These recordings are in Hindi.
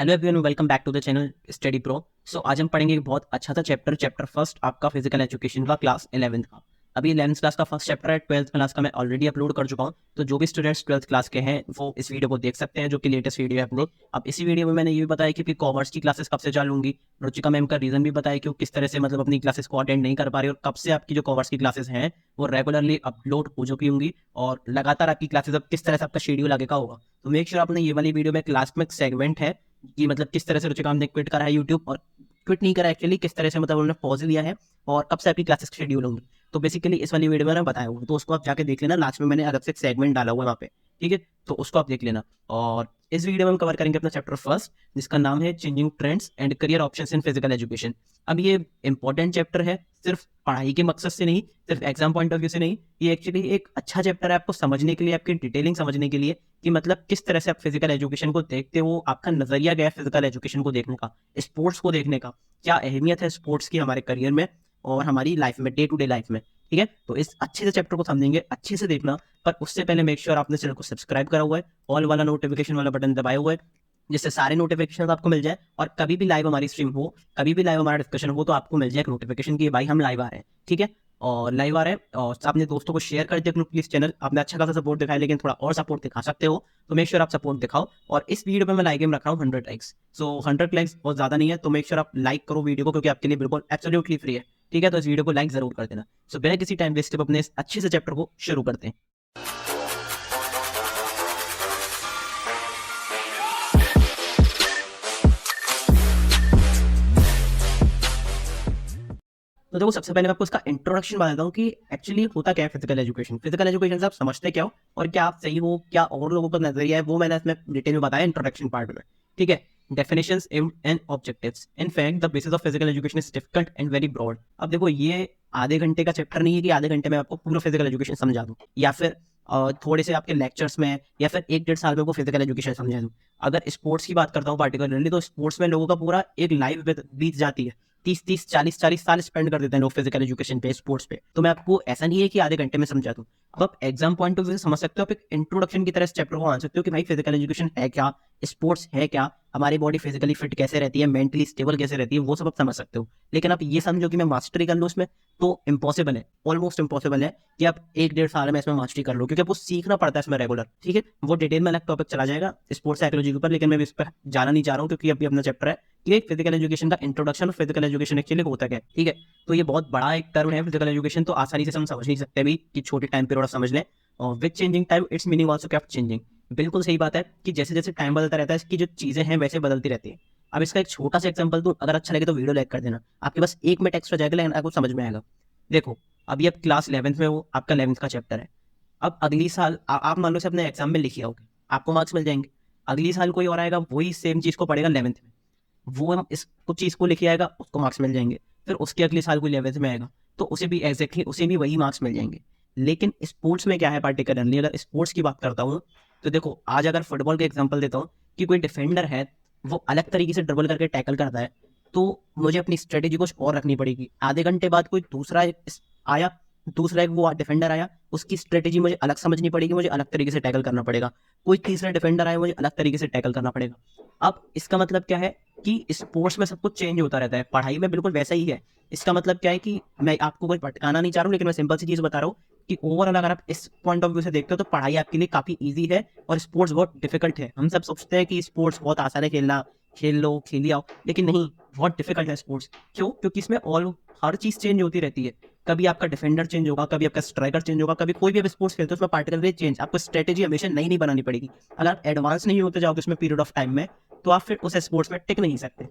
Hello everyone, welcome back to the channel Study Pro. So आज हम पढ़ेंगे एक बहुत अच्छा सा चैप्टर फर्स्ट आपका फिजिकल एजुकेशन का क्लास 11th का। अभी 11th क्लास का फर्स्ट चैप्टर है, 12th क्लास का मैं ऑलरेडी अपलोड कर चुका हूँ। तो जो भी स्टूडेंट्स 12th क्लास के हैं वो इस वीडियो को देख सकते हैं, जो कि लेटेस्ट वीडियो है अपनी। अब इसी वीडियो में मैंने ये भी बताया कि कॉमर्स की क्लासेस कब से चालू होंगी। रुचिका मैम का रीजन भी बताया कि वो किस तरह से मतलब अपनी क्लासेस को अटेंड नहीं कर पा रही और कब से आपकी जो कॉमर्स की क्लासेस हैं वो रेगुलरली अपलोड हो चुकी होंगी और लगातार आपकी क्लासेस अब किस तरह से आपका शेड्यूल आगे का होगा। तो मेक श्योर आपने ये वाली वीडियो में क्लास में सेगमेंट है कि मतलब किस तरह से रुचिका ने क्विट करा है यूट्यूब, और क्विट नहीं करा एक्चुअली, किस तरह से मतलब उन्होंने पॉज लिया है और कब से आपकी क्लासेस शेड्यूल होंगी। तो बेसिकली इस वाली वीडियो में मैंने बताया हुआ, तो उसको आप जाके देख लेना। लास्ट में मैंने अलग से एक सेगमेंट डाला हुआ है वहाँ पे, ठीक है, तो उसको आप देख लेना। और इस वीडियो में हम कवर करेंगे अपना चैप्टर फर्स्ट, जिसका नाम है changing trends and career options in physical education. अब ये इंपॉर्टेंट चैप्टर है, सिर्फ पढ़ाई के मकसद से नहीं, सिर्फ एग्जाम पॉइंट ऑफ व्यू से नहीं। ये एक्चुअली एक अच्छा चैप्टर है आपको समझने के लिए, आपकी डिटेलिंग समझने के लिए कि मतलब किस तरह से आप फिजिकल एजुकेशन को देखते हो, आपका नजरिया गया फिजिकल एजुकेशन को देखने का, स्पोर्ट्स को देखने का, क्या अहमियत है स्पोर्ट्स की हमारे करियर में और हमारी लाइफ में, डे टू डे लाइफ में। ठीक है, तो इस अच्छे से चैप्टर को समझेंगे, अच्छे से देखना। पर उससे पहले मेक श्योर आपने चैनल को सब्सक्राइब करा हुआ है, ऑल वाला नोटिफिकेशन वाला बटन दबाया हुआ है, जिससे सारे नोटिफिकेशन आपको मिल जाए और कभी भी लाइव हमारी स्ट्रीम हो, कभी भी लाइव हमारा डिस्कशन हो, तो आपको मिल जाए एक नोटिफिकेशन कि भाई हम लाइव आ रहे हैं। ठीक है, और लाइव आ रहे हैं, और अपने दोस्तों को शेयर कर दिया प्लीज। चैनल आपने अच्छा खासा सपोर्ट दिखाया, लेकिन थोड़ा और सपोर्ट दिखा सकते हो, तो मेक श्योर आप सपोर्ट दिखाओ। और इस वीडियो पे मैं लाइक गेम रख रहा हूँ 100 लाइक्स। सो 100 लाइक्स बहुत ज्यादा नहीं है, तो मेक श्योर आप लाइक करो वीडियो को, क्योंकि आपके लिए बिल्कुल एब्सोल्युटली फ्री है। ठीक है, तो इस वीडियो को लाइक जरूर कर देना। सो बिना किसी टाइम वेस्ट अपने इस अच्छे से चैप्टर को शुरू करते हैं। तो देखो, सबसे पहले मैं आपको इसका इंट्रोडक्शन बता देता हूँ कि एक्चुअली होता क्या है फिजिकल एजुकेशन। फिजिकल एजुकेशन से आप समझते क्या हो और क्या आप सही हो, क्या और लोगों का नजरिया है, वो मैंने इसमें डिटेल में बताया इंट्रोडक्शन पार्ट में। ठीक है, definitions and objectives. In fact the basis of physical education is difficult and very broad. अब देखो, ये आधे घंटे का चैप्टर नहीं है कि आधे घंटे में आपको पूरा फिजिकल एजुकेशन समझा दूं, या फिर थोड़े से आपके लेक्चर्स में, या फिर 1-1.5 साल में वो फिजिकल एजुकेशन समझा दूं। अगर स्पोर्ट्स की बात करता हूँ पार्टिकुलरली, तो स्पोर्ट्स में लोगों का पूरा एक लाइफ बीत जाती है। 30-30, 40-40 साल स्पेंड कर देते हैं लोग फिजिकल एजुकेशन पे, स्पोर्ट्स पे। तो मैं आपको ऐसा नहीं है कि आधे घंटे में समझा दूं। अब आप एग्जाम पॉइंट ऑफ व्यू से समझ सकते हो, आप एक इंट्रोडक्शन की तरह इस चैप्टर को मान सकते हो कि भाई फिजिकल एजुकेशन है क्या, स्पोर्ट्स है क्या, हमारी बॉडी फिजिकली फिट कैसे रहती है, मेंटली स्टेबल कैसे रहती है, वो सब आप समझ सकते हो। लेकिन आप ये समझो कि मैं मास्टरी कर लूँ उसमें, तो इम्पॉसिबल है, ऑलमोस्ट इम्पॉसिबल है कि आप 1-1.5 साल में इसमें मास्टरी कर लो, क्योंकि आपको सीखना पड़ता है इसमें रेगुलर। ठीक है, वो डिटेल में अलग टॉपिक चला जाएगा स्पोर्ट्स साइकोलॉजी के ऊपर, लेकिन मैं इस पर जाना नहीं चाह रहा हूँ, क्योंकि अभी अपना चैप्टर है कि फिजिकल एजुकेशन का इंट्रोडक्शन और फिजिकल एजुकेशन एक्चुअली होता क्या है। ठीक है, तो ये बहुत बड़ा एक टर्म है फिजिकल एजुकेशन, तो आसानी से हम समझ नहीं सकते भी कि छोटे टाइम पीरियड समझ लें। और with changing time it's meaning also kept changing. बिल्कुल सही बात है कि जैसे जैसे टाइम बदलता रहता है, इसकी जो चीजें हैं वैसे बदलती रहती है। अब इसका एक छोटा सा एग्जांपल दूं, अगर अच्छा लगे तो वीडियो लाइक कर देना। आपके पास 1 मिनट एक्स्ट्रा जाएगा, लेकिन आपको समझ में आएगा। देखो, अभी आप क्लास 11th में हो, आपका 11th का चैप्टर है। अब अगली साल आप मान लो से अपने एग्जाम में लिखी आओगे, आपको मार्क्स मिल जाएंगे। अगली साल कोई और आएगा, वही सेम चीज को पढ़ेगा 11th में, वो हम इस कुछ चीज को लिखे आएगा, उसको मार्क्स मिल जाएंगे। फिर उसके अगले साल कोई 11th में आएगा, तो उसे भी एग्जैक्टली उसे भी वही मार्क्स मिल जाएंगे। लेकिन स्पोर्ट्स में क्या है पार्टिकुलरली, अगर स्पोर्ट्स की बात करता हूँ, तो देखो आज अगर फुटबॉल का एग्जाम्पल देता हूँ कि कोई डिफेंडर है, वो अलग तरीके से ड्रिबल करके टैकल करता है, तो मुझे अपनी स्ट्रेटेजी कुछ और रखनी पड़ेगी। आधे घंटे बाद कोई दूसरा आया, दूसरा एक वो डिफेंडर आया, उसकी स्ट्रेटेजी मुझे अलग समझनी पड़ेगी, मुझे अलग तरीके से टैकल करना पड़ेगा। कोई तीसरा डिफेंडर आया, मुझे अलग तरीके से टैकल करना पड़ेगा। अब इसका मतलब क्या है कि स्पोर्ट्स में सब कुछ चेंज होता रहता है, पढ़ाई में बिल्कुल वैसा ही है। इसका मतलब क्या है कि मैं आपको कोई भटकाना नहीं चाह रहा हूँ, लेकिन मैं सिंपल सी चीज बता रहा हूँ कि ओवरऑल अगर आप इस पॉइंट ऑफ व्यू से देखते हो, तो पढ़ाई आपके लिए काफी ईजी है और स्पोर्ट्स बहुत डिफिकल्ट है। हम सब सोचते हैं कि स्पोर्ट्स बहुत आसान है खेलना, खेल लो खेल आओ, लेकिन नहीं, बहुत डिफिकल्ट है स्पोर्ट्स। क्यों? क्योंकि इसमें ऑल हर चीज चेंज होती रहती है। कभी आपका डिफेंडर चेंज होगा, कभी आपका स्ट्राइकर चेंज होगा, कभी कोई भी आप स्पोर्ट्स खेलते हो उसमें पार्टिकुलरली चेंज, आपको स्ट्रेटेजी हमेशा नई नहीं बनानी पड़ेगी। अगर आप एडवांस नहीं होते जाओगे उसमें पीरियड ऑफ टाइम में, तो आप फिर उस स्पोर्ट्स में टिक नहीं सकते।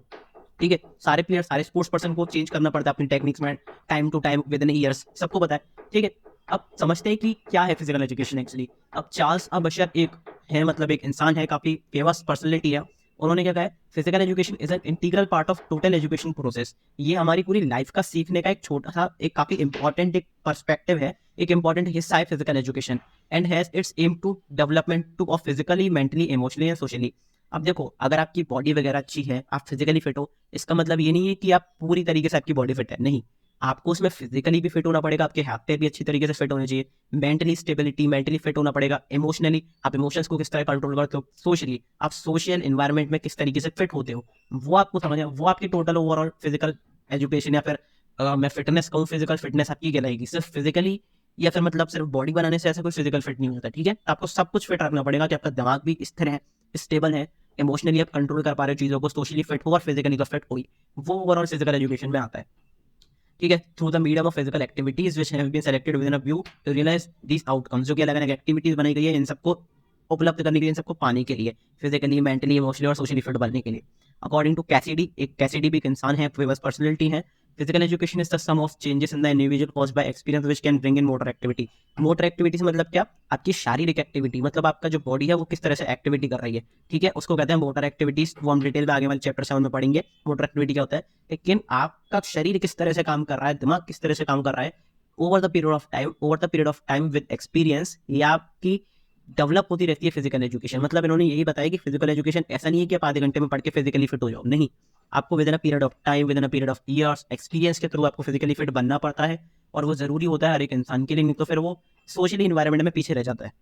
ठीक है, सारे प्लेयर, सारे स्पोर्ट्स पर्सन को चेंज करना पड़ता है अपनी टेक्निक्स में, time to time, within years, सबको पता है। ठीक है, अब समझते हैं कि क्या है फिजिकल एजुकेशन एक्चुअली। अब चार्ल्स बशर एक है, मतलब एक इंसान है, काफी फेमस पर्सनैलिटी है। उन्होंने क्या कहा है, physical education is an integral part of total education process. ये हमारी पूरी लाइफ का सीखने का एक छोटा सा, एक काफी इंपॉर्टेंट एक पर्सपेक्टिव है, एक इंपॉर्टेंट हिस्सा है physical education, and has its aim to development to of physically, mentally, emotionally and socially. अब देखो, अगर आपकी बॉडी वगैरह अच्छी है, आप फिजिकली फिट हो, इसका मतलब ये नहीं है कि आप पूरी तरीके से आपकी बॉडी फिट है, नहीं। आपको उसमें फिजिकली भी फिट होना पड़ेगा, आपके हाथ पैर भी अच्छी तरीके से फिट होने चाहिए, मेंटली स्टेबिलिटी, मेंटली फिट होना पड़ेगा, इमोशनली आप इमोशंस को किस तरह कंट्रोल करते हो, सोशली आप सोशल एनवायरनमेंट में किस तरीके से फिट होते हो, वो आपको समझना, वो आपकी टोटल ओवरऑल फिजिकल एजुकेशन या फिर मैं फिटनेस कहूँ, फिजिकल फिटनेस आपकी कहलाएगी। सिर्फ फिजिकली या फिर मतलब सिर्फ बॉडी बनाने से ऐसा कोई फिजिकल फिट नहीं होता, ठीक है। आपको सब कुछ फिट रखना पड़ेगा कि आपका दिमाग भी स्थिर है, स्टेबल है, इमोशनली आप कंट्रोल कर पा रहे हो चीज़ों को, सोशली फिट हो और फिजिकली तो फिट हो ही, वो ओवरऑल फिजिकल एजुकेशन में आता है, ठीक है। Through the medium of physical activities which have been selected with in a view to realise these outcomes, जो कि अलग अलग एक्टिविटीज बनाई गई है इन सबको उपलब्ध करने के लिए, इन सबको पाने के लिए, फिजिकली, मेंटली, इमोशनली और सोशली फिट बनने के लिए। अकॉर्डिंग टू कैसिडी, एक कैसिडी भी एक इंसान है, फेमस पर्सनैलिटी है। Physical education is the sum of changes in the individual caused by experience which can bring in motor activity. Motor activity से मतलब क्या, आपकी शारीरिक एक्टिविटी, मतलब आपका जो बॉडी है वो किस तरह से एक्टिविटी कर रही है, ठीक है, उसको कहते हैं मोटर एक्टिविटीज। वो हम डिटेल में आगे वाले चैप्टर 7 में पढ़ेंगे मोटर एक्टिविटी क्या होता है। लेकिन आपका शरीर किस तरह से काम कर रहा है, दिमाग किस तरह से काम कर रहा है over the period of time with experience, ये आपकी डेवलप होती रहती है फिजिकल एजुकेशन। मतलब इन्होंने यही बताया कि फिजिकल एजुकेशन ऐसा नहीं है कि आप आधे घंटे में पढ़ के फिजिकली फिट हो जाओ, नहीं, आपको with in a period of time, with in a period of years, experience के थ्रू आपको फिजिकली फिट बनना पड़ता है, और वो जरूरी होता है हर एक इंसान के लिए, नहीं तो फिर वो सोशली इन्वायरमेंट में पीछे रह जाता है।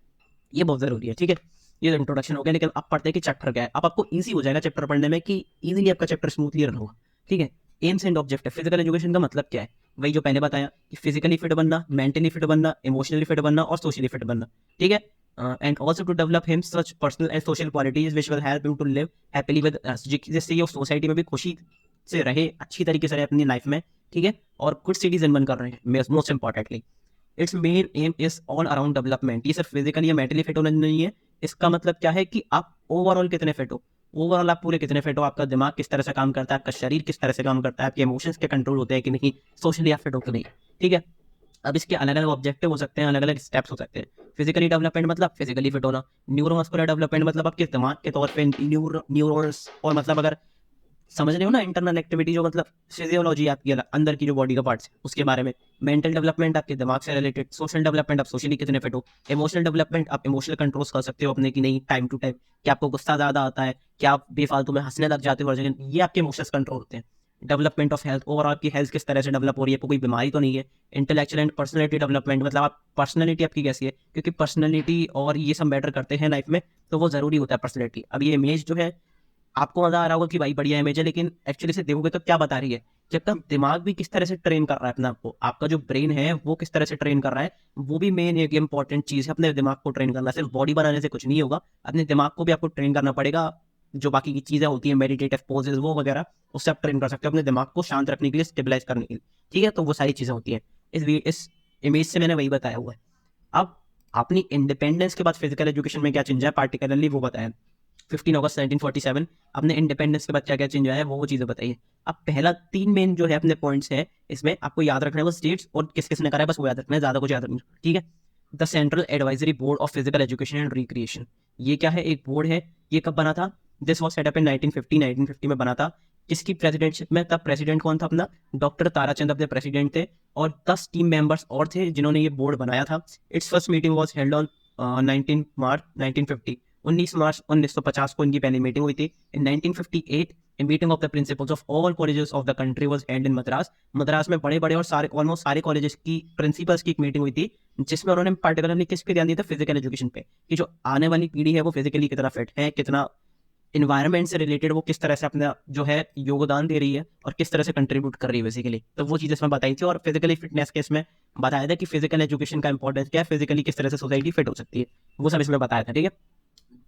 ये बहुत जरूरी है, ठीक है। ये इंट्रोडक्शन हो गया, लेकिन अब पढ़ते हैं कि चैप्टर क्या है। अब आपको ईजी हो जाएगा चैप्टर पढ़ने में कि इजीली आपका चैप्टर स्मूथली रन होगा, ठीक है। Aims and objective, physical education का मतलब क्या है, वही जो पहले बताया कि फिजिकली फिट बनना, मेंटली फिट बनना, इमोशनली फिट बनना और सोशली फिट बनना, ठीक है। And also to develop him such personal and social qualities which will help him to live happily with us, जिससे ये सोसाइटी में भी खुशी से रहे, अच्छी तरीके से रहे अपनी लाइफ में, ठीक है, और गुड सिटीजन बनकर रहे, most importantly. It's main M is all around development. ये सिर्फ फिजिकली या मेंटली फिट होना नहीं है, इसका मतलब क्या है कि आप ओवरऑल कितने फिट हो, ओवरऑल आप पूरे कितने फिट हो, आपका दिमाग किस तरह से काम करता है, आपका शरीर किस तरह से काम करता है, आपके इमोशंस के कंट्रोल होते हैं कि नहीं, सोशली आप फिट हो कि नहीं, ठीक है। अब इसके अलग अलग ऑब्जेक्टिव हो सकते हैं, अलग अलग स्टेप्स हो सकते हैं। फिजिकली डेवलपमेंट मतलब फिजिकली फिट होना, न्यूरोमस्कुलर डेवलपमेंट मतलब आपके दिमाग के तौर पे न्यूरॉन्स, और मतलब अगर समझ रहे हो ना, इंटरनल एक्टिविटी जो मतलब फिजियोलॉजी आपकी अंदर की जो बॉडी का पार्ट्स उसके बारे में। मेंटल डेवलपमेंट आपके दिमाग से रिलेटेड, सोशल डेवलपमेंट आप सोशली कितने फिट हो, इमोशनल डेवलपमेंट आप इमोशनल कंट्रोल्स कर सकते हो अपने की नहीं, टाइम टू टाइम, कि आपको गुस्सा ज्यादा आता है, क्या आप बेफालतू में हंसने लग जाते हो हर जगह, ये आपके इमोशंस कंट्रोल होते हैं। डेवलपमेंट ऑफ हेल्थ, ओवरऑल आपकी हेल्थ किस तरह से डेवलप हो रही है, कोई बीमारी तो नहीं है। इंटेलेक्चुअल एंड पर्सनैलिटी डेवलपमेंट मतलब आप पर्सनैलिटी आपकी कैसी है, क्योंकि पर्सनैलिटी और ये सब मैटर करते हैं लाइफ में, तो वो जरूरी होता है पर्सनैलिटी। अब ये इमेज जो है आपको मजा आ रहा होगा कि भाई बढ़िया इमेज है, लेकिन एक्चुअली से देखोगे तो क्या बता रही है कि आपका दिमाग भी किस तरह से ट्रेन कर रहा है अपने आप को, आपका जो ब्रेन है वो किस तरह से ट्रेन कर रहा है, वो भी मेन एक इंपॉर्टेंट चीज है। अपने दिमाग को ट्रेन करना, सिर्फ बॉडी बनाने से कुछ नहीं होगा, अपने दिमाग को भी आपको ट्रेन करना पड़ेगा। जो बाकी की चीजें होती है मेडिटेटिव पोजेस वो वगैरह, उससे आप ट्रेन कर सकते हो अपने दिमाग को शांत रखने के लिए, स्टेबलाइज करने के लिए, ठीक है। तो वो सारी चीजें होती है, इस इमेज से मैंने वही बताया हुआ है। अब अपनी इंडिपेंडेंस के बाद फिजिकल एजुकेशन में क्या चेंज है पार्टिकुलरली वो बताया। 15 अगस्त 1947 अपने इंडिपेंडेंस के बाद क्या क्या चेंज आया है वो चीजें बताइए। अब पहला 3 मेन जो है अपने पॉइंट्स है, इसमें आपको याद रखना है वो स्टेट्स और किस किसने करा है, बस वो याद रखना है, ज्यादा कुछ याद रखना, ठीक है। The central advisory board of physical education and recreation, ये क्या है, एक बोर्ड है। ये कब बना था, दिस वॉज सेटअप इन 1950 में बना था। किसकी प्रेसिडेंटशिप में, तब प्रेसिडेंट कौन था अपना, डॉक्टर ताराचंद अपने प्रेसिडेंट थे, और 10 टीम मेंबर्स और थे जिन्होंने ये बोर्ड बनाया था। It's first meeting was held on 19 मार्च 1950, 19 मार्च 1950 को इनकी पहली मीटिंग हुई थी। इन 1958 a meeting of the principals of all colleges of the country was held in Madras. Madras में बड़े बड़े और सारे ऑलमोस्ट सारे कॉलेजेस की प्रिंसिपल्स की एक मीटिंग हुई थी, जिसमें उन्होंने पार्टिकुलरली किस पे ध्यान दिया था, फिजिकल एजुकेशन पे, कि जो आने वाली पीढ़ी है वो फिजिकली कितना फिट है, कितना इन्वायरमेंट से रिलेटेड वो किस तरह से अपना जो है योगदान दे रही है और किस तरह से कंट्रीब्यूट कर रही है बेसिकली। तो वो चीज़ इसमें बताई थी, और फिजिकली फिटनेस के इसमें बताया था कि फिजिकल एजुकेशन का इंपॉर्टेंस क्या है, फिजिकली किस तरह से सोसाइटी फिट हो सकती है, वो सब इसमें बताया था, ठीक है।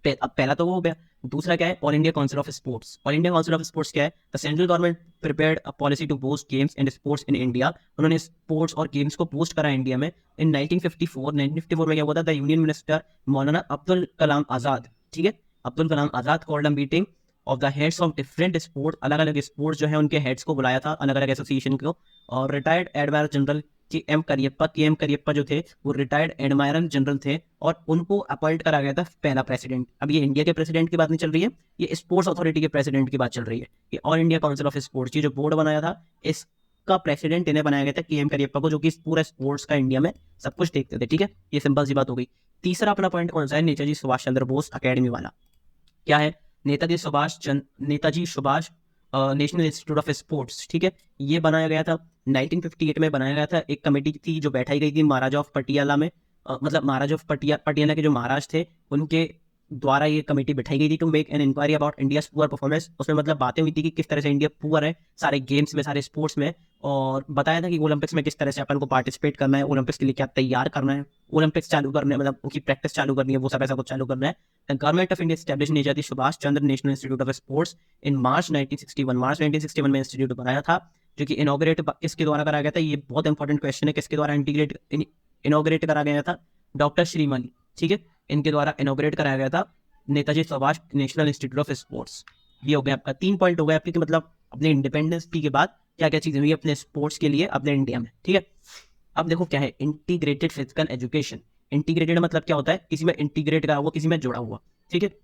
अब पहला तो वो हो गया। दूसरा क्या है, All India Council of Sports. All India Council of Sports क्या है, the central government prepared a policy to boost games and sports in India. उन्होंने स्पोर्ट्स और गेम्स को बूस्ट करा इंडिया में। इन 1954 में क्या हुआ था, द यूनियन मिनिस्टर मौलाना अब्दुल कलाम आजाद, ठीक है, Abdul Kalam Azad called a meeting of the heads of different sport, अलग अलग स्पोर्ट्स जो है उनके हेड्स को बुलाया था, अलग अलग एसोसिएशन को। और रिटायर्ड एडमायर जनरल के एम करियप्पा जो थे वो रिटायर्ड एडमायरल जनरल थे, और उनको अपॉइंट करा गया था पहला प्रेसिडेंट। अब ये इंडिया के प्रेसिडेंट की बात नहीं चल रही है, ये स्पोर्ट्स अथॉरिटी के प्रेसिडेंट की बात चल रही है। ये all India Council of sports, ये जो बोर्ड बनाया था इसका प्रेसिडेंट इन्हें बनाया गया था, के एम करियप्पा को, जो कि पूरा स्पोर्ट्स का इंडिया में सब कुछ देखते थे, ठीक है। ये सिंपल सी बात हो गई। तीसरा अपना पॉइंट कौन सा है, नेताजी सुभाष चंद्र बोस अकेडमी वाला। क्या है, Netaji Subhash national institute of sports, ठीक है, ये बनाया गया था। 1958 में बनाया गया था। एक कमेटी थी जो बैठाई गई थी महाराजा ऑफ पटियाला में, मतलब महाराजा ऑफ पटियाला के जो महाराज थे उनके द्वारा ये कमेटी बिठाई गई थी to make an inquiry about India poor performance. उसमें मतलब बातें हुई थी कि किस तरह से इंडिया पुअर है सारे गेम्स में, सारे स्पोर्ट्स में, और बताया था कि ओलंपिक्स में किस तरह से अपन को पार्टिसिपेट करना है, ओलंपिक्स के लिए क्या तैयार करना है, ओलंपिक्स चालू करने मतलब उनकी प्रैक्टिस चालू करनी है, वो सब ऐसा कुछ चालू करना है। The government of India establish Netaji Subhash Chandra national institute of sports in March 1961। March 1961 में इंस्टीट्यूट बनाया था, जो कि इनॉग्रेट किसके द्वारा करा गया था, ये बहुत इंपॉर्टेंट क्वेश्चन है, किसके द्वारा इनॉग्रेट करा गया था, डॉक्टर श्रीमनी, ठीक है, इनके द्वारा इनॉग्रेट कराया गया था Netaji Subhash national institute of sports. ये हो गया आपका 3 पॉइंट हो गया आपके, मतलब अपने इंडिपेंडेंस के बाद क्या क्या चीजें हुई अपने स्पोर्ट्स के लिए अपने इंडिया में, ठीक है। अब देखो क्या है इंटीग्रेटेड फिजिकल एजुकेशन। इंटीग्रेटेड मतलब क्या होता है, किसी में इंटीग्रेट करा हुआ, किसी में जुड़ा हुआ, ठीक है।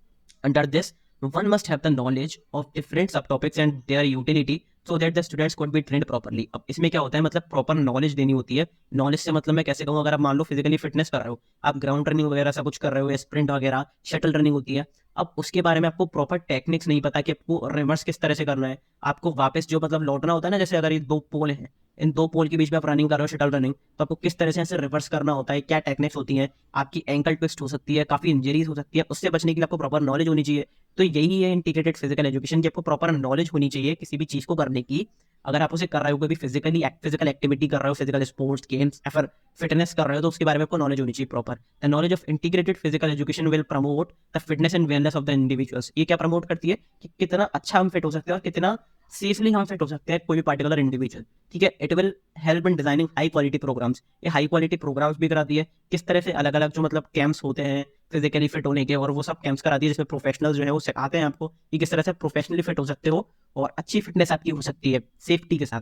Under this one must have the knowledge of different subtopics and their utility so that the students could be trained properly। अब इसमें क्या होता है, मतलब प्रॉपर नॉलेज देनी होती है। नॉलेज से मतलब मैं कैसे कहूँ, अगर आप मान लो फिजिकली फिटनेस कर रहे हो, आप ग्राउंड रनिंग वगैरह सब कुछ कर रहे हो, स्प्रिंट वगैरह, शटल रनिंग होती है, अब उसके बारे में आपको प्रॉपर टेक्निक्स नहीं पता कि आपको रिवर्स किस तरह से करना है, आपको वापस जो मतलब लौटना होता है ना, जैसे अगर ये 2 पोल हैं, इन 2 पोल के बीच में आप रनिंग कर रहे हो शटल रनिंग, तो आपको किस तरह से ऐसे रिवर्स करना होता है, क्या टेक्निक्स होती हैं, आपकी एंकल ट्विस्ट हो सकती है, काफी इंजरीज हो सकती है, उससे बचने के लिए आपको प्रॉपर नॉलेज होनी चाहिए। तो यही है इंटीग्रेटेड फिजिकल एजुकेशन, कि आपको प्रॉपर नॉलेज होनी चाहिए किसी भी चीज को करने की। अगर आप उसे कर रहे हो, कोई भी फिजिकल एक्टिविटी कर रहे हो, फिजिकल स्पोर्ट्स गेम्स या फिर फिटनेस कर रहे हो, तो उसके बारे में आपको नॉलेज होनी चाहिए proper. The knowledge of integrated physical education will promote the fitness and wellness of the individuals. ये क्या प्रमोट करती है कि कितना अच्छा हम फिट हो सकते हैं और कितना सेफली हम फिट हो सकते हैं कोई भी पार्टिकुलर इंडिविजुअल, ठीक है। It will help in designing high quality programmes. ये हाई क्वालिटी प्रोग्राम्स भी कराती है, किस तरह से अलग अलग जो मतलब कैंप्स होते हैं फिजिकली फिट होने के, और वो सब कैंप्स कराती है जिसमें प्रोफेशनल्स जो है वो सिखाते हैं आपको कि किस तरह से प्रोफेशनली फिट हो सकते हो और अच्छी फिटनेस आपकी हो सकती है सेफ्टी के साथ,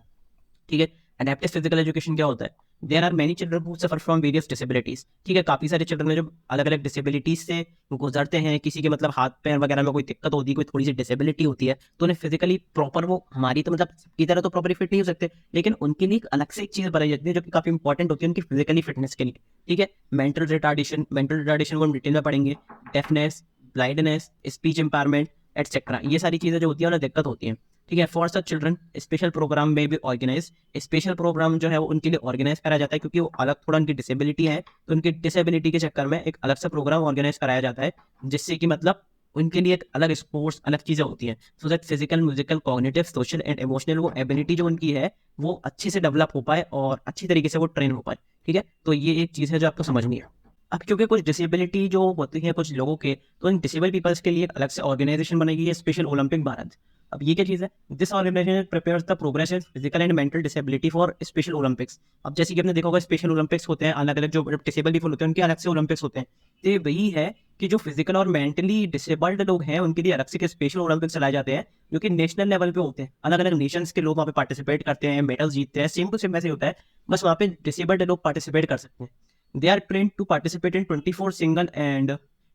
ठीक है। एडेप्टिव फिजिकल एजुकेशन क्या होता है, there are many children who suffer from various disabilities, ठीक है। काफी सारे चिल्ड्रन जो अलग अलग डिसेबिलिटीज से गुजरते हैं, किसी के मतलब हाथ पैर वगैरह में कोई दिक्कत होती है, कोई थोड़ी सी डिसेबिलिटी होती है, तो उन्हें फिजिकली प्रॉपर, वो हमारी तो मतलब की तरह तो प्रॉपरली फिट नहीं हो सकते, लेकिन उनके लिए एक अलग से एक चीज बनाई जाती है जो कि काफी इंपॉर्टेंट होती है उनकी फिजिकली फिटनेस के लिए, ठीक है। मेंटल रिटार्डेशन को हम डिटेल में पढ़ेंगे, डेफनेस, ब्लाइंडनेस, स्पीच इंपायरमेंट एटसेट्रा, ये सारी चीजें जो होती है उन्हें दिक्कत होती है, ठीक है। For such children special program में भी ऑर्गेनाइज, स्पेशल प्रोग्राम जो है वो उनके लिए ऑर्गेनाइज कराया जाता है, क्योंकि वो अलग थोड़ा उनकी डिसेबिलिटी है, तो उनकी डिसेबिलिटी के चक्कर में एक अलग सा प्रोग्राम ऑर्गेनाइज कराया जाता है, जिससे कि मतलब उनके लिए एक अलग स्पोर्ट्स अलग चीजें होती हैं, so that physical, musical, cognitive, social and emotional वो एबिलिटी जो उनकी है वो अच्छे से डेवलप हो पाए और अच्छी तरीके से वो ट्रेन हो पाए, ठीक है। तो ये एक चीज है जो आपको समझनी है। अब क्योंकि कुछ डिसेबिलिटी जो होती है कुछ लोगों के, तो इन डिसेबल पीपल्स के लिए एक अलग से ऑर्गेनाइजेशन बनेगी, है स्पेशल ओलंपिक भारत। अब ये क्या चीज है, this organization prepares the progress in physical and mental disability for special Olympics. अब जैसे कि आपने देखा होगा स्पेशल ओलंपिक्स होते हैं, अलग अलग जो डिसेबल पीपल होते हैं उनके अलग से ओलंपिक्स होते हैं, तो ये वही है कि जो फिजिकल और मेंटली डिसेबल्ड लोग हैं उनके लिए अलग से स्पेशल ओलंपिक्स चलाए जाते हैं, जो कि नेशनल लेवल पे होते हैं, अलग अलग नेशंस के लोग वहाँ पे पार्टिसिपेट करते हैं, मेडल्स जीतते हैं, सेम टू सेम ऐसे होता है, बस वहाँ पे डिसेबल्ड लोग पार्टिसिपेट कर सकते हैं। They are trained to participate in 24 single and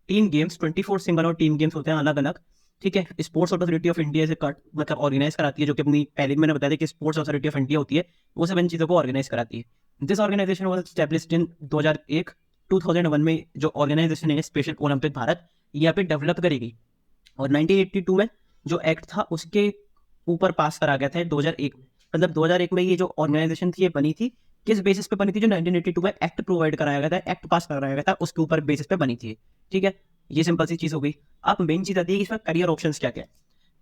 team games, 24 single और टीम गेम्स होते हैं अलग अलग, ठीक है। स्पोर्ट्स अथॉरिटी ऑफ इंडिया से मतलब ऑर्गेनाइज कराती है, जो कि अपनी पहले मैंने बताया था कि स्पोर्ट्स अथॉरिटी ऑफ इंडिया होती है, वो सब इन चीज़ों को ऑर्गेनाइज कराती है। This organization was established in 2001 में जो ऑर्गेनाइजेशन है स्पेशल ओलंपिक भारत, यहाँ पे डेवलप करी गई, और 1982 में जो एक्ट था उसके ऊपर पास करा गया था 2001 में। मतलब 2001 में ये जो ऑर्गेनाइजेशन थी ये बनी थी, किस बेसिस पे बनी थी, जो 1982 में एक्ट प्रोवाइड कराया गया था, एक्ट पास कराया गया था, उसके ऊपर बेसिस पे बनी थी, ठीक है। ये सिंपल सी चीज हो गई। अब मेन चीज आती है कि इसमें करियर ऑप्शंस क्या क्या है।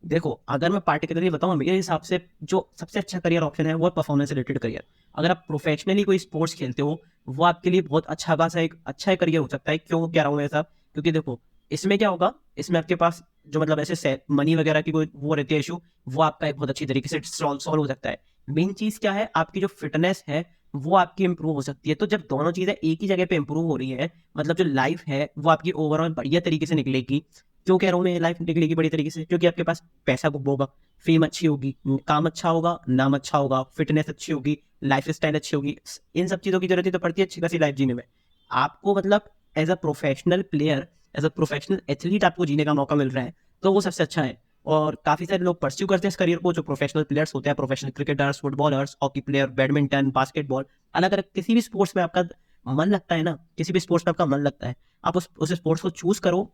देखो अगर मैं पार्टिकुलरली बताऊं, मेरे हिसाब से जो सबसे अच्छा करियर ऑप्शन है वो है परफॉर्मेंस रिलेटेड करियर। अगर आप प्रोफेशनली कोई स्पोर्ट्स खेलते हो, वो आपके लिए बहुत अच्छा खासा एक अच्छा करियर हो सकता है। क्यों कह रहा हूँ ऐसा, क्योंकि देखो इसमें क्या होगा, इसमें आपके पास जो मतलब ऐसे मनी वगैरह की कोई वो रहती है इशू, वो आपका एक बहुत अच्छी तरीके से सॉल्व हो सकता है। मेन चीज क्या है, आपकी जो फिटनेस है वो आपकी इंप्रूव हो सकती है। तो जब दोनों चीजें एक ही जगह पे इंप्रूव हो रही है, मतलब जो लाइफ है वो आपकी ओवरऑल बढ़िया तरीके से निकलेगी। क्यों कह रहा हूँ मैं लाइफ निकलेगी बड़ी तरीके से, क्योंकि आपके पास पैसा खूब होगा, फेम अच्छी होगी, काम अच्छा होगा, नाम अच्छा होगा, फिटनेस अच्छी होगी, लाइफ स्टाइल अच्छी होगी। इन सब चीजों की जरूरत ही तो पड़ती है अच्छी खासी लाइफ जीने में। आपको मतलब as a professional player, as a professional athlete आपको जीने का मौका मिल रहा है, तो वो सबसे अच्छा है। और काफी सारे लोग परस्यू करते हैं इस करियर को, जो प्रोफेशनल प्लेयर्स होते हैं, professional cricketers, footballers, hockey player, badminton, basketball, अलग अलग किसी भी स्पोर्ट्स में आपका मन लगता है ना, किसी भी स्पोर्ट्स में आपका मन लगता है, आप उस स्पोर्ट्स को चूज करो,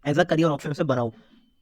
एज अ करियर ऑप्शन से बनाओ।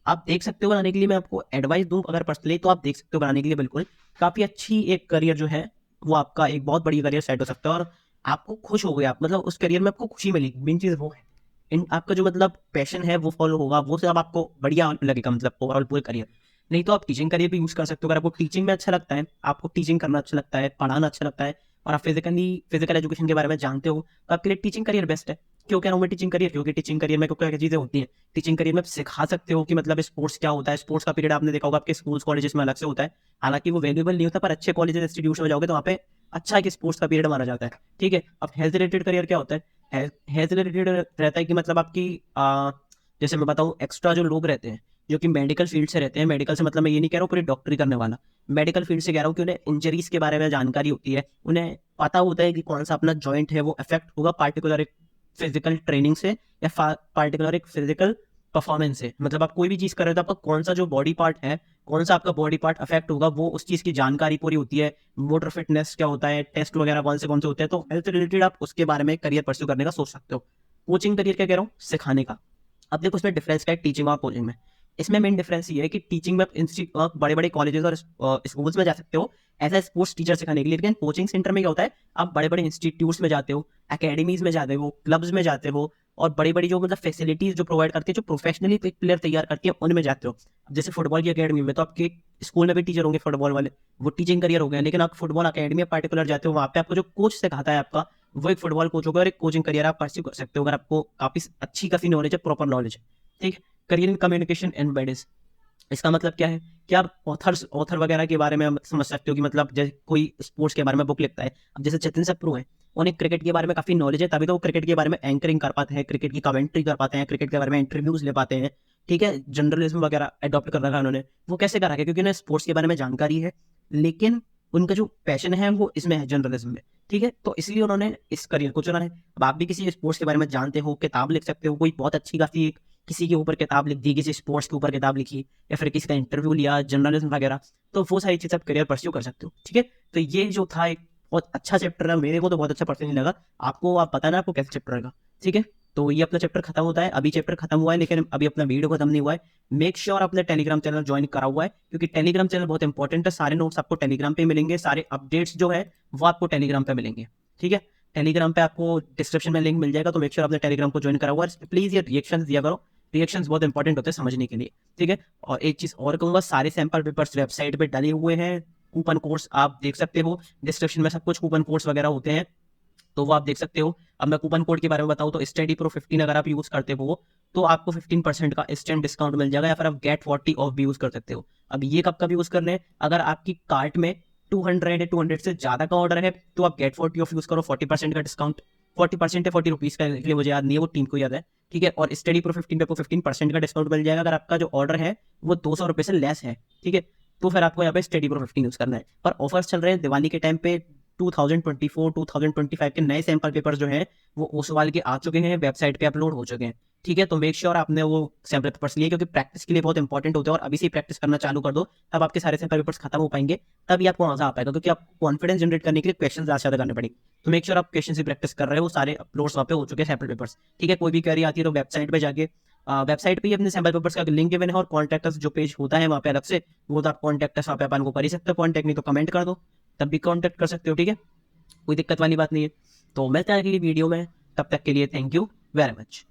आप देख सकते हो बनाने के लिए, मैं आपको एडवाइस दूं अगर पर्सनली, तो आप देख सकते हो बनाने के लिए बिल्कुल काफी अच्छी एक करियर जो है वो आपका एक बहुत बड़ी करियर सेट हो सकता है और आपको खुश हो गए आप, मतलब उस करियर में आपको खुशी मिलेगी, मेन चीज़ वो है। इन आपका जो मतलब पैशन है वो फॉलो होगा, वो सब आपको बढ़िया लगेगा, मतलब ओवरऑल पूरे करियर। नहीं तो आप टीचिंग करियर भी यूज़ कर सकते हो, अगर आपको टीचिंग में अच्छा लगता है, आपको टीचिंग करना अच्छा लगता है, पढ़ाना अच्छा लगता है और आप फिजिकल एजुकेशन के बारे में जानते हो, तो आपके लिए टीचिंग करियर बेस्ट है। क्यों कह रहा हूँ मैं टीचिंग करियर? क्योंकि टीचिंग करियर में क्या क्या चीज़ें होती हैं। टीचिंग करियर में आप सिखा सकते हो कि मतलब स्पोर्ट्स क्या होता है। स्पोर्ट्स का पीरियड आपने देखा होगा आपके स्कूल्स कॉलेजेस में अलग से होता है, हालांकि वो वैल्यूएबल नहीं होता, पर अच्छे कॉलेजेस इंस्टीट्यूशन में जाओगे तो वहाँ पे अच्छा एक स्पोर्ट्स का पीरियड माना जाता है। ठीक है, अब हेल्थ रिलेटेड करियर क्या होता है? हेल्थ रिलेटेड रहता है कि मतलब आपकी जैसे मैं बताऊँ, एक्स्ट्रा जो लोग रहते हैं जो कि मेडिकल फील्ड से रहते हैं, मेडिकल से मतलब मैं ये नहीं कह रहा हूँ पूरी डॉक्टरी करने वाला, मेडिकल फील्ड से कह रहा हूँ कि उन्हें इंजरीज के बारे में जानकारी होती है, उन्हें पता होता है कि कौन सा अपना जॉइंट है वो अफेक्ट होगा पार्टिकुलर एक फिजिकल ट्रेनिंग से या पार्टिकुलर एक फिजिकल परफॉर्मेंस से। मतलब आप कोई भी चीज़ कर रहे हो तो आपका कौन सा जो बॉडी पार्ट है, कौन सा आपका बॉडी पार्ट अफेक्ट होगा, वो उस चीज़ की जानकारी पूरी होती है। मोटर फिटनेस क्या होता है, टेस्ट वगैरह कौन से होते हैं, तो हेल्थ रिलेटेड आप उसके बारे में करियर परस्यू करने का सोच सकते हो। कोचिंग करियर क्या कह रहा हूँ? सिखाने का। अब देखो इसमें डिफरेंस क्या है टीचिंग और कोचिंग में। इसमें मेन डिफरेंस ये है कि टीचिंग में आप बड़े बड़े कॉलेजेस और स्कूल्स में जा सकते हो एज ए स्पोर्ट्स टीचर सिखाने के लिए, लेकिन कोचिंग सेंटर में क्या होता है, आप बड़े बड़े इंस्टीट्यूट्स में जाते हो, एकेडमीज में जाते हो, क्लब्स में जाते हो और बड़ी बड़ी जो मतलब फैसिलिटीज जो प्रोवाइड करती है, जो प्रोफेशनली प्लेयर तैयार करती है, उनमें जाते हो। जैसे फुटबॉल की अकेडमी में तो आपके स्कूल में भी टीचर होंगे फुटबॉल वाले, वो टीचिंग करियर हो गया, लेकिन आप फुटबॉल अकेडमी पार्टिकुलर जाते हो, वहाँ पे आपको जो कोच सिखाता है आपका, वो एक फुटबॉल कोच होगा और एक कोचिंग करियर आप परस्यू कर सकते हो अगर आपको काफी अच्छी खासी नॉलेज है, प्रॉपर नॉलेज है। ठीक है, career in communication and Biden's, इसका मतलब क्या है कि आप ऑथर वगैरह के बारे में समझ सकते हो कि मतलब जैसे कोई स्पोर्ट्स के बारे में बुक लिखता है, अब जैसे जतिन सप्रू है, उन्हें क्रिकेट के बारे में काफी नॉलेज है, तभी तो वो क्रिकेट के बारे में एंकरिंग कर पाते हैं, क्रिकेट की कमेंट्री कर पाते हैं, क्रिकेट के बारे में इंटरव्यूज ले पाते हैं। ठीक है, जर्नलिज्म वगैरह अडॉप्ट कर रखा है उन्होंने। वो कैसे करा है? क्योंकि उन्हें स्पोर्ट्स के बारे में जानकारी है, लेकिन उनका जो पैशन है वो इसमें है, जर्नलिज्म में। ठीक है, तो इसलिए उन्होंने इस करियर को चुना है। अब आप भी किसी स्पोर्ट्स के बारे में जानते हो, किताब लिख सकते हो, कोई बहुत अच्छी खासी किसी के ऊपर किताब लिख दी, किसी स्पोर्ट्स के ऊपर किताब लिखी या फिर किसी का इंटरव्यू लिया, जर्नलिज्म वगैरह, तो वो सारी चीज़ आप करियर परस्यू कर सकते हो। ठीक है, तो ये जो था एक बहुत अच्छा चैप्टर है, मेरे को तो बहुत अच्छा पर्सनली लगा। आपको आप पता ना आपको कैसा चैप्टर लगा। ठीक है, तो ये अपना चैप्टर खत्म होता है, अभी चैप्टर खत्म हुआ है लेकिन अभी अपना वीडियो खत्म नहीं हुआ है। मेक श्योर अपने टेलीग्राम चैनल ज्वाइन करा हुआ है, क्योंकि टेलीग्राम चैनल बहुत इंपॉर्टेंट है। सारे नोट्स आपको टेलीग्राम पे मिलेंगे, सारे अपडेट्स जो है वो आपको टेलीग्राम पे मिलेंगे। ठीक है, टेलीग्राम पे आपको डिस्क्रिप्शन में लिंक मिल जाएगा, तो मेक श्योर अपने टेलीग्राम को ज्वाइन करा हुआ है। प्लीज ये रिएक्शन दिया करो, रिएक्शंस बहुत इंपॉर्टेंट होते हैं समझने के लिए। ठीक है, और एक चीज और कहूंगा, सारे सैंपल पेपर्स वेबसाइट पे डाले हुए हैं, कूपन कोड्स आप देख सकते हो, डिस्क्रिप्शन में सब कुछ कूपन कोड्स वगैरह होते हैं, तो वो आप देख सकते हो। अब मैं कूपन कोड के बारे में बताऊं तो स्टडी प्रो 15 अगर आप यूज करते हो तो आपको 15% का इंस्टेंट डिस्काउंट मिल जाएगा, या फिर आप गेट 40 ऑफ भी यूज कर सकते हो। अब ये कब कब यूज करने हैं? अगर आपकी कार्ट में 200 से ज्यादा का ऑर्डर है तो आप गेट 40 ऑफ यूज करो, 40% का डिस्काउंट। 40% है 40 रुपीज का, इसलिए मुझे याद नहीं है, वो टीम को याद है। ठीक है, और स्टडी प्रो 15 पे आपको 15% का डिस्काउंट मिल जाएगा अगर आपका जो ऑर्डर है वो 200 रुपये से लेस है। ठीक है, तो फिर आपको यहाँ पे स्टडी प्रो 15 यूज करना है। पर ऑफर्स चल रहे हैं दिवाली के टाइम पे, 2024 2025 के नए सैंपल पेपर जो हैं वो ओसवाल के आ चुके हैं, वेबसाइट पे अपलोड हो चुके हैं। ठीक है, तो मेक श्योर आपने वो सैंपल पेपर्स लिए, क्योंकि प्रैक्टिस के लिए बहुत इंपॉर्टेंट होते हैं, और अभी से प्रैक्टिस करना चालू कर दो, तब आपके सारे सैंपल पेपर्स खत्म हो पाएंगे, तभी आपको मजा आ पाएगा, क्योंकि आपको कॉन्फिडेंस जनरेट करने के लिए क्वेश्चन ज्यादा करने पड़ेंगे। तो मेक श्योर आप क्वेश्चन से प्रैक्टिस कर रहे हो, सारे अपलोड्स वहाँ पे हो चुके हैं सैंपल पेपर्स। ठीक है, कोई भी क्वेरी आती है तो वेबसाइट पे जाके वेबसाइट पे ही अपने सैंपल पेपर्स का लिंक गिवन है, और कॉन्टैक्ट अस जो पेज होता है वहाँ पे अलग से, वो तो आप कॉन्टैक्ट अस वहाँ पे अपन को कर ही सकते हो, कॉन्टैक्ट नहीं तो कमेंट कर दो, तब भी कॉन्टैक्ट कर सकते हो। ठीक है, कोई दिक्कत वाली बात नहीं है। तो मिलते हैं अगली वीडियो में, तब तक के लिए थैंक यू वेरी मच।